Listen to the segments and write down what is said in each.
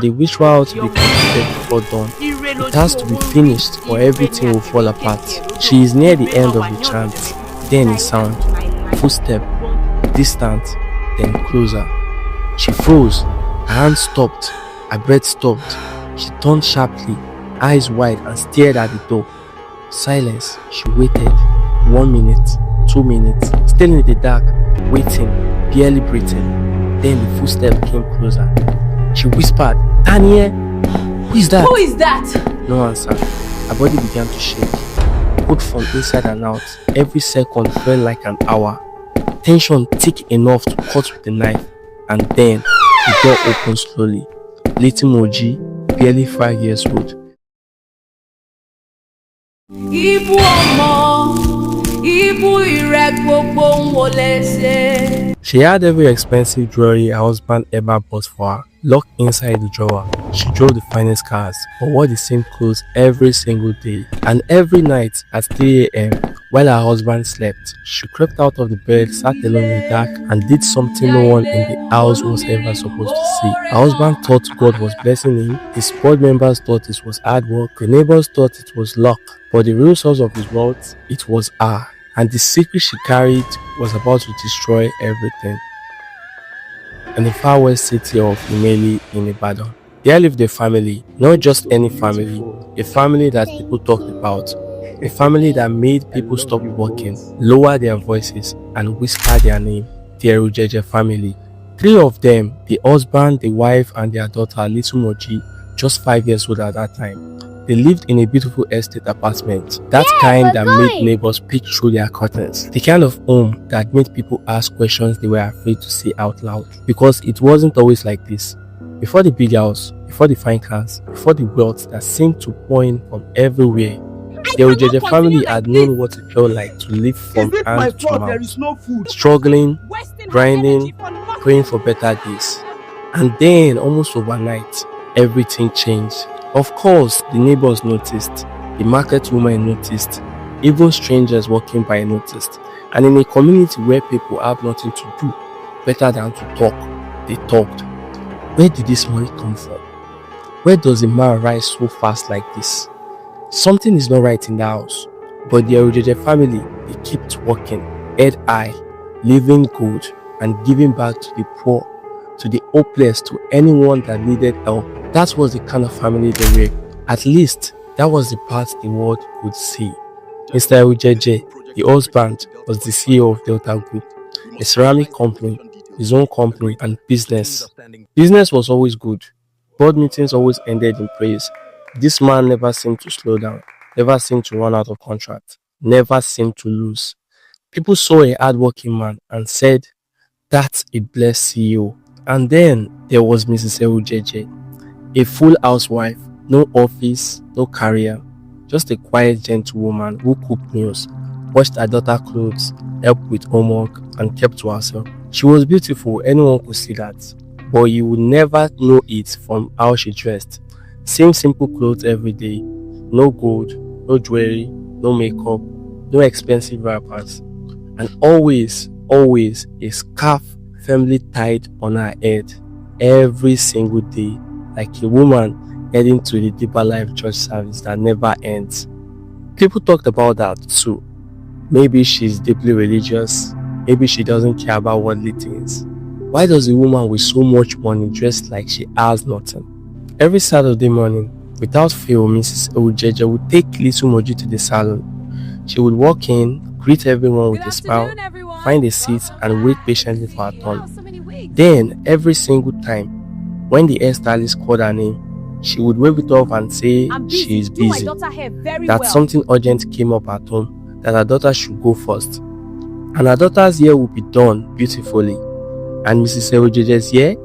The ritual to be completed before dawn. It has to be finished or everything will fall apart. She is near the end of the chant. Then a sound. Footstep. Distant. Then closer. She froze. Her hand stopped. Her breath stopped. She turned sharply, eyes wide, and stared at the door. Silence. She waited. 1 minute. 2 minutes. Still in the dark. Waiting. Barely breathing. Then the footstep came closer. She whispered, "Daniel, who is that?" Who is that? No answer. Her body began to shake. Both from inside and out. Every second felt like an hour. Tension thick enough to cut with the knife. And then the door opened slowly. Little Moji, barely 5 years old. She had every expensive jewelry her husband ever bought for her locked inside the drawer. She drove the finest cars, but wore the same clothes every single day. And every night at 3 a.m. while her husband slept, she crept out of the bed, sat alone in the dark, and did something no one in the house was ever supposed to see. Her husband thought God was blessing him, his board members thought it was hard work, the neighbors thought it was luck, but the real source of his wealth, it was her. And the secret she carried was about to destroy everything. In the far west city of Umeli in Ibadan, there lived a family, not just any family, a family that people talked about, a family that made people stop walking, lower their voices, and whisper their name, the ERUJEJE family. 3 of them, the husband, the wife, and their daughter, Little Moji, just 5 years old at that time. They lived in a beautiful estate apartment, that kind that made neighbors peek through their curtains, the kind of home that made people ask questions they were afraid to say out loud, because it wasn't always like this. Before the big house, before the fine cars, before the wealth that seemed to pour in from everywhere, the ERUJEJE family had known what it felt like to live from hand to mouth, struggling, grinding, praying for better days. And then, almost overnight, everything changed. Of course, the neighbors noticed, the market woman noticed, even strangers walking by noticed. And in a community where people have nothing to do better than to talk, they talked. Where did this money come from? Where does a man rise so fast like this? Something is not right in the house. But the ERUJEJE family, they kept working, head high, living good, and giving back to the poor, to the hopeless, to anyone that needed help. That was the kind of family they were. At least, that was the part the world could see. Mr. ERUJEJE, the husband, was the CEO of Delta Group, a ceramic company, his own company, and business. Business was always good. Board meetings always ended in praise. This man never seemed to slow down, never seemed to run out of contract, never seemed to lose. People saw a hardworking man and said, "That's a blessed CEO." And then there was Mrs. ERUJEJE, a full housewife, no office, no career, just a quiet gentlewoman who cooked meals, washed her daughter's clothes, helped with homework, and kept to herself. She was beautiful, anyone could see that, but you would never know it from how she dressed. Same simple clothes every day, no gold, no jewelry, no makeup, no expensive wrappers, and always a scarf firmly tied on her head every single day, like a woman heading to the deeper life church service that never ends. People talked about that too. Maybe she's deeply religious, maybe she doesn't care about worldly things. Why does a woman with so much money dress like she has nothing? Every Saturday morning, without fail, Mrs. ERUJEJE would take Little Moji to the salon. She would walk in, greet everyone with a smile, find a seat, and wait patiently for her turn. Then, every single time, when the hairstylist called her name, she would wave it off and say she is busy, that something urgent came up at home, that her daughter should go first. And her daughter's hair would be done beautifully, and Mrs. ERUJEJE's hair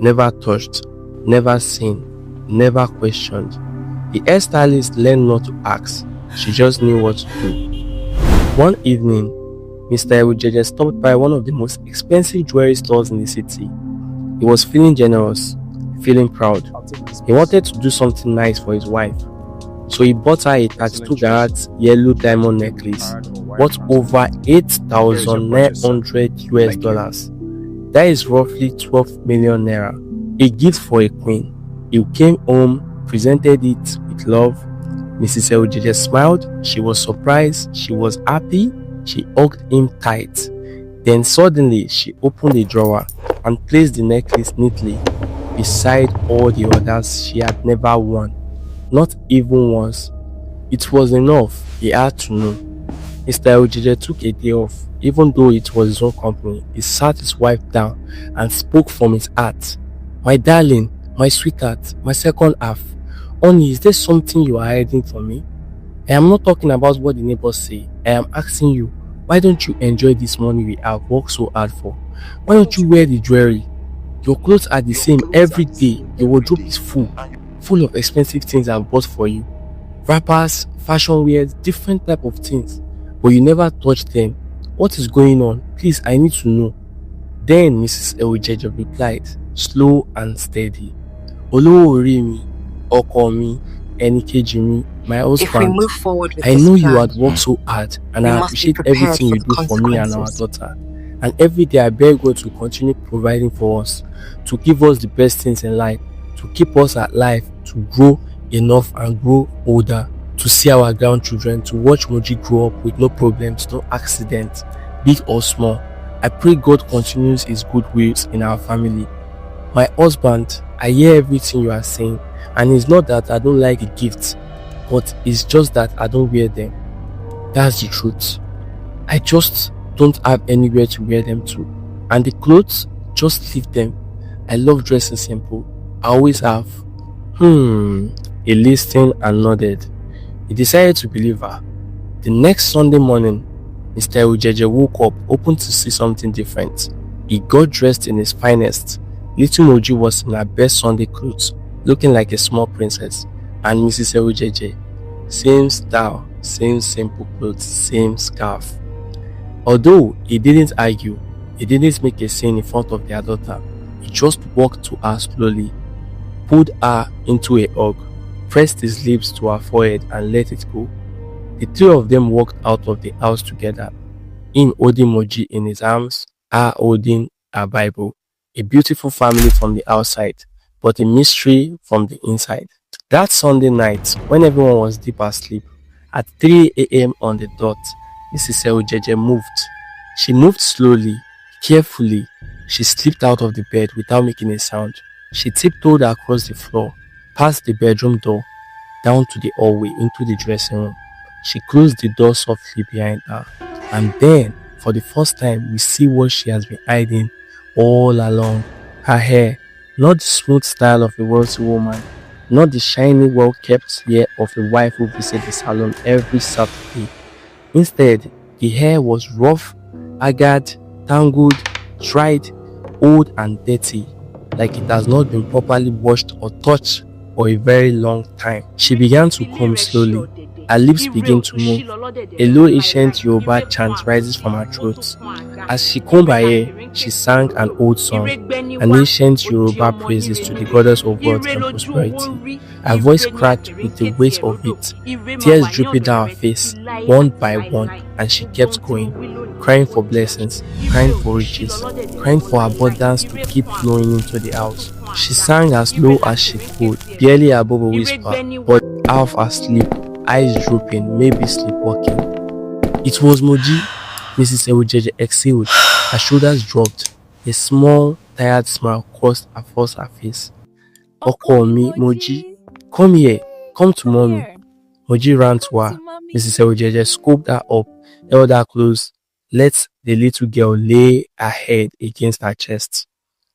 never touched, never seen, never questioned. The hairstylist learned not to ask, she just knew what to do. One evening, Mr. ERUJEJE stopped by one of the most expensive jewelry stores in the city. He was feeling generous, feeling proud. He wanted to do something nice for his wife. So he bought her a 32 carat yellow diamond necklace worth over 8,900 US dollars. That is roughly 12 million naira. A gift for a queen, He came home, presented it with love. Mrs. ERUJEJE smiled. She was surprised. She was happy. She hugged him tight. Then suddenly she opened a drawer and placed the necklace neatly beside all the others she had never worn. Not even once. It was enough. He had to know. Mr. ERUJEJE took a day off. Even though it was his own company, he sat his wife down and spoke from his heart. "My darling, my sweetheart, my second half. Honey, is there something you are hiding from me? I am not talking about what the neighbors say. I am asking you, why don't you enjoy this money we have worked so hard for? Why don't you wear the jewelry? Your clothes are the same every day. Your wardrobe is full of expensive things I've bought for you. Wrappers, fashion wears, different type of things. But you never touch them. What is going on? Please, I need to know." Then Mrs. ERUJEJE replied, slow and steady. "Olówó orí mi, ọkọ mi, ẹnìkejì mi, my husband. I know you had worked so hard and I appreciate everything you do for me and our daughter. And every day I beg God to continue providing for us, to give us the best things in life, to keep us alive, to grow enough and grow older, to see our grandchildren, to watch Moji grow up with no problems, no accidents, big or small. I pray God continues his good ways in our family. My husband, I hear everything you are saying, and it's not that I don't like the gifts, but it's just that I don't wear them. That's the truth. I just don't have anywhere to wear them to. And the clothes, just leave them. I love dressing simple. I always have." He listened and nodded. He decided to believe her. The next Sunday morning, Mr. ERUJEJE woke up hoping to see something different. He got dressed in his finest. Little Moji was in her best Sunday clothes, looking like a small princess. And Mrs. ERUJEJE, same style, same simple clothes, same scarf. Although he didn't argue, he didn't make a scene in front of their daughter. He just walked to her slowly, pulled her into a hug, pressed his lips to her forehead and let it go. The three of them walked out of the house together, him holding Moji in his arms, her holding her Bible. A beautiful family from the outside, but a mystery from the inside. That Sunday night, when everyone was deep asleep, at 3 a.m. on the dot, Mrs. ERUJEJE moved. She moved slowly, carefully. She slipped out of the bed without making a sound. She tiptoed across the floor, past the bedroom door, down to the hallway into the dressing room. She closed the door softly behind her, and then, for the first time, we see what she has been hiding all along. Her hair, not the smooth style of a wealthy woman, not the shiny, well-kept hair of a wife who visits the salon every Saturday. Instead, the hair was rough, haggard, tangled, dried, old and dirty, like it has not been properly washed or touched for a very long time. She began to comb slowly. Her lips began to move. A low ancient Yoruba chant rises from her throat. As she combed her hair, she sang an old song, an ancient Yoruba praises to the goddess of wealth and prosperity. Her voice cracked with the weight of it. Tears dripped down her face, one by one, and she kept going, crying for blessings, crying for riches, crying for abundance to keep flowing into the house. She sang as low as she could, barely above a whisper, but half asleep, eyes drooping, maybe sleepwalking. It was Moji. Mrs. ERUJEJE exhaled. Her shoulders dropped. A small, tired smile crossed across her face. "Ọkọ mi, Moji, come here. Come to mommy." Moji ran to her. Mrs. ERUJEJE scooped her up, held her close, let the little girl lay her head against her chest.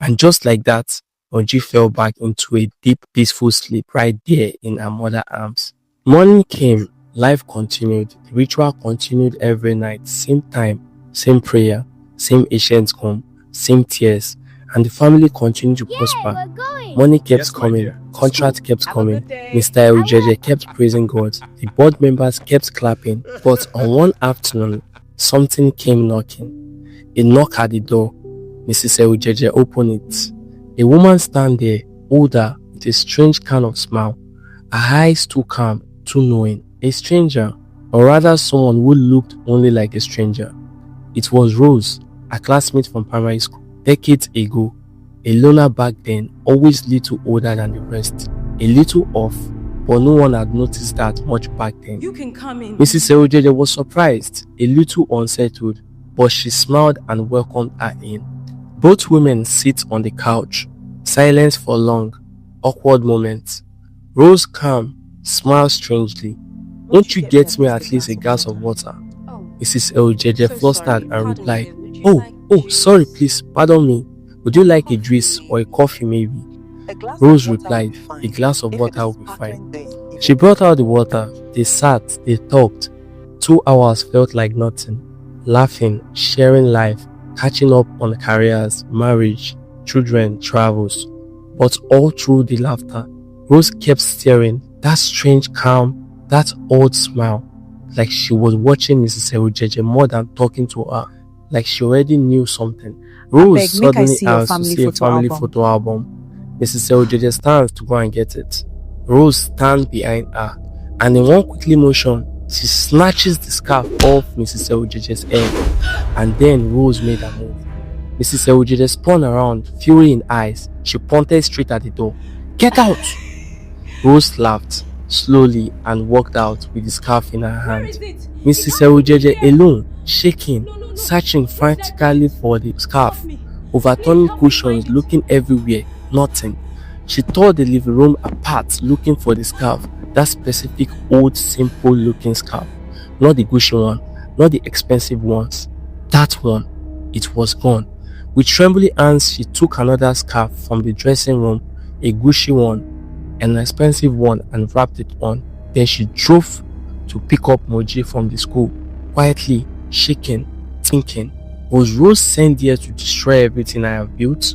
And just like that, Moji fell back into a deep, peaceful sleep right there in her mother's arms. Morning came. Life continued. The ritual continued every night. Same time, same prayer, same ancient home, same tears. And the family continued to prosper. Money kept coming. Contract kept coming. Mr. ERUJEJE kept praising God. The board members kept clapping. But on one afternoon, something came knocking. A knock at the door. Mrs. ERUJEJE opened it. A woman stand there, older, with a strange kind of smile. Her eyes too calm, too knowing. A stranger, or rather someone who looked only like a stranger. It was Rose, a classmate from primary school. Decades ago, A loner back then, always little older than the rest. A little off, but no one had noticed that much back then. You can come in. Mrs. ERUJEJE was surprised, a little unsettled, but she smiled and welcomed her in. Both women sit on the couch, silence for long, awkward moments. Rose calm, smiles strangely. Won't you get me at least a glass of water? Mrs. ERUJEJE flustered and replied, Oh, sorry, please, pardon me. Would you like a juice or a coffee maybe? Rose replied, a glass of water will be fine. She brought out the water. They sat, they talked. 2 hours felt like nothing. Laughing, sharing life, catching up on careers, marriage, children, travels. But all through the laughter, Rose kept staring, that strange calm, that odd smile, like she was watching Mrs. ERUJEJE more than talking to her, like she already knew something. Rose suddenly asked to see a family photo album. Mrs. ERUJEJE stands to go and get it. Rose stands behind her, and in one quickly motion, she snatches the scarf off Mrs. ERUJEJE's head, and then Rose made a move. Mrs. ERUJEJE spun around, fury in eyes. She pointed straight at the door. Get out! Rose laughed slowly and walked out with the scarf in her hand. Mrs. ERUJEJE alone, shaking, searching frantically for the scarf, overturning cushions, looking everywhere, nothing. She tore the living room apart looking for the scarf, that specific old simple looking scarf. Not the Gucci one, not the expensive ones. That one, it was gone. With trembling hands, she took another scarf from the dressing room, a Gucci one, an expensive one, and wrapped it on. Then she drove to pick up Moji from the school, quietly, shaking, thinking, was Rose sent here to destroy everything I have built?